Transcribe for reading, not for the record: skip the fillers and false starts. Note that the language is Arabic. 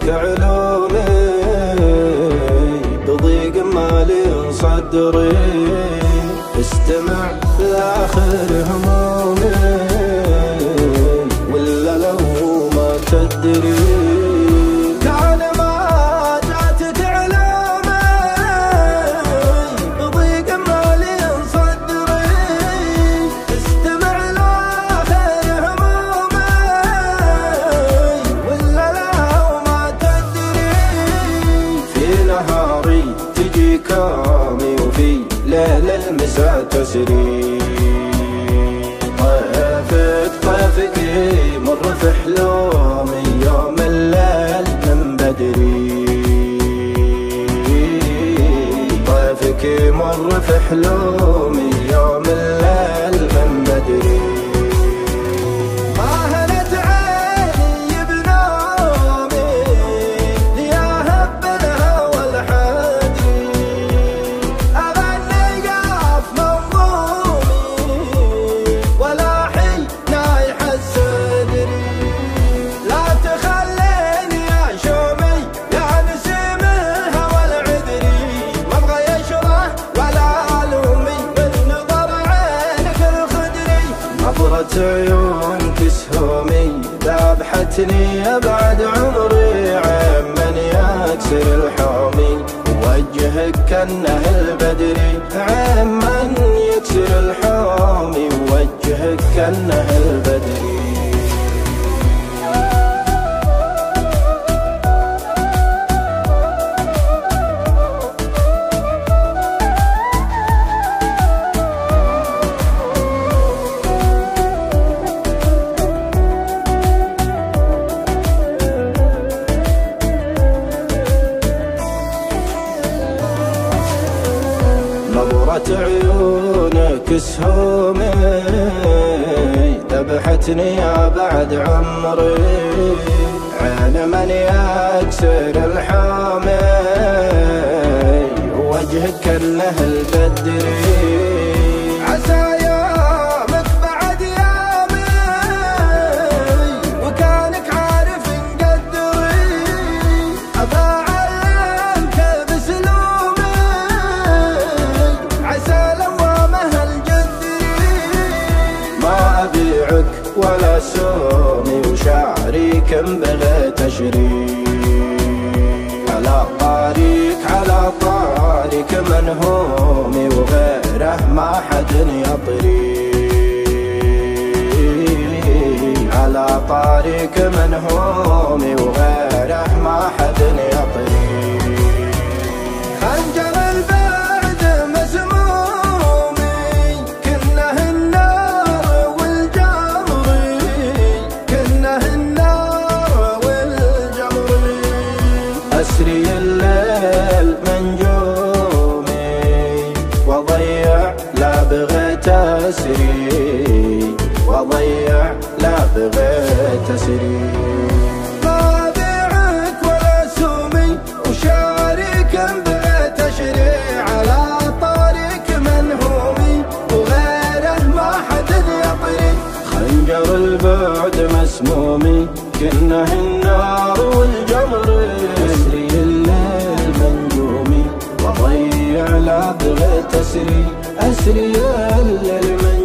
علومي بضيق مالي صدري، استمع لآخر همومي ولا لو ما تدري. كان ما جاتك علومي بضيق مالي صدري، استمع لآخر همومي ولا لو ما تدري. في نهاري تجي كامي وفي ليل المساء تسري، طيفك مر في حلومي يوم الليل من بدري، طيفك مر في حلومي يوم الليل من بدري. عيون كسهومي ذابحتني أبعد عمري، عمن يكسر الحومي وجهك كأنه البدري، عمن يكسر الحومي وجهك كأنه البدري. نظرة عيونك سهومي ذبحتني يا بعد عمري، عين من يكسر الحامي وجهك كأنه البدري. عسى يومك بعد يومي وكانك عارف نقدري، أبا علمك بسلومي عسى لوامه الجدري. ما أبيعك ولا سومي وشعري كم بغيت أشري، على طاريك منهومي وغيره ما حد يطري، على طاريك منهومي وغيره ما حد يطري. خنجر البعد مسمومي كنه النار والجمري، كنه النار والجمري. أسري الليل منجومي وضيع لا بغيت أسري، وضيع لا بغيت أسري. ما أبيعك ولا سومي وشاريك بغيت أشري، على طريق منهومي وغيره ما حد يطري. خنجر البعد مسمومي كنه النار والجمر، أسري الليل منجومي وضيع لا بغيت أسري، أسري الليل